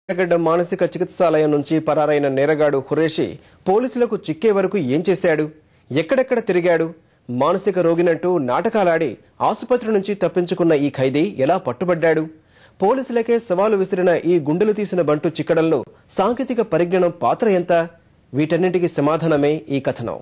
ఎర్రగడ్డ మానసిక చికిత్సాలయం నుంచి పరారైన నేరగాడు ఖురేషి పోలీసులకు చిక్కే వరకు ఏం చేశాడు, ఎక్కడెక్కడ తిరిగాడు, మానసిక రోగినంటూ నాటకాలాడి ఆసుపత్రి నుంచి తప్పించుకున్న ఈ ఖైదీ ఎలా పట్టుబడ్డాడు, పోలీసులకే సవాలు విసిరిన ఈ గుండెలు తీసిన బంటు చిక్కడంలో సాంకేతిక పరిజ్ఞానం పాత్ర ఎంత? వీటన్నింటికి సమాధానమే ఈ కథనం.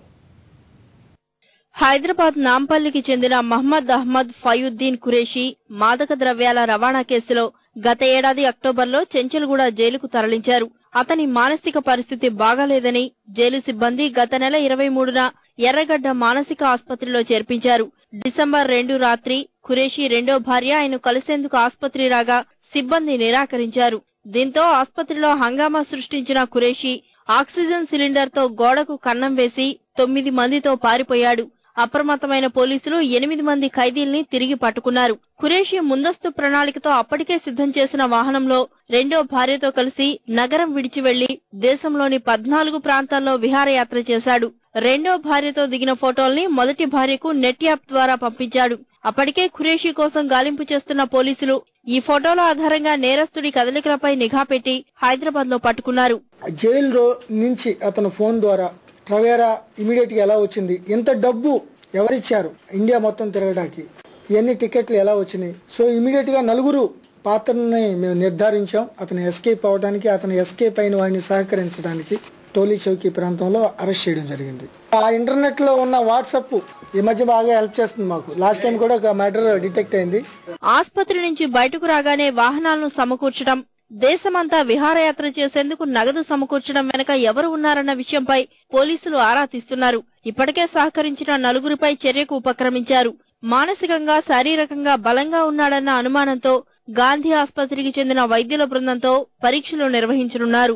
హైదరాబాద్ నాంపల్లికి చెందిన మహమ్మద్ అహ్మద్ ఫయూద్దీన్ ఖురేషి మాదక ద్రవ్యాల రవాణా కేసులో గత ఏడాది అక్టోబర్లో చెంచల్గూడ జైలుకు తరలించారు. అతని మానసిక పరిస్థితి బాగాలేదని జైలు సిబ్బంది గత నెల 23న ఎర్రగడ్డ మానసిక ఆసుపత్రిలో చేర్పించారు. డిసెంబర్ 2 రాత్రి ఖురేషి రెండో భార్య ఆయన కలిసేందుకు ఆసుపత్రి రాగా సిబ్బంది నిరాకరించారు. దీంతో ఆసుపత్రిలో హంగామా సృష్టించిన ఖురేషి ఆక్సిజన్ సిలిండర్ తో గోడకు కన్నం వేసి 9 మందితో పారిపోయాడు. అప్రమత్తమైన పోలీసులు 8 మంది ఖైదీల్ని తిరిగి పట్టుకున్నారు. ఖురేషి ముందస్తు ప్రణాళికతో అప్పటికే సిద్ధం చేసిన వాహనంలో రెండో భార్యతో కలిసి నగరం విడిచి వెళ్లి దేశంలోని 14 ప్రాంతాల్లో విహారయాత్ర చేశాడు. రెండో భార్యతో దిగిన ఫోటోల్ని మొదటి భార్యకు నెట్ యాప్ ద్వారా పంపించాడు. అప్పటికే ఖురేషి కోసం గాలింపు చేస్తున్న పోలీసులు ఈ ఫోటోల ఆధారంగా నేరస్తుడి కదలికలపై నిఘా పెట్టి హైదరాబాద్ లో పట్టుకున్నారు. జైలు నుంచి అతను ఫోన్ ద్వారా ట్రవేరా ఇమీడియట్ గా ఎలా వచ్చింది, ఎంత డబ్బు ఎవరిచ్చారు ఇండియా మొత్తం తిరగడానికి, ఎన్ని టికెట్లు ఎలా వచ్చినాయి. సో ఇమీడియట్ గా 4 పాత్రని మేము నిర్ధారించాం. అతను ఎస్కేప్ అవడానికి, అతను ఎస్కేప్ అయిన వాడిని సహకరించడానికి టోలీ చౌకీ ప్రాంతంలో అరెస్ట్ చేయడం జరిగింది. ఆ ఇంటర్నెట్ లో ఉన్న వాట్సాప్ ఈ మధ్య బాగా హెల్ప్ చేస్తుంది మాకు. లాస్ట్ టైం కూడా ఒక మ్యాటర్ డిటెక్ట్ అయింది. ఆసుపత్రి నుంచి బయటకు రాగానే వాహనాలను సమకూర్చడం, దేశమంతా విహారయాత్ర చేసేందుకు నగదు సమకూర్చడం వెనక ఎవరు ఉన్నారన్న విషయంపై పోలీసులు ఆరా తీస్తున్నారు. ఇప్పటికే సహకరించిన 4గురిపై చర్యకు ఉపక్రమించారు. మానసికంగా, శారీరకంగా బలంగా ఉన్నాడన్న అనుమానంతో గాంధీ ఆసుపత్రికి చెందిన వైద్యుల బృందంతో పరీక్షలు నిర్వహించనున్నారు.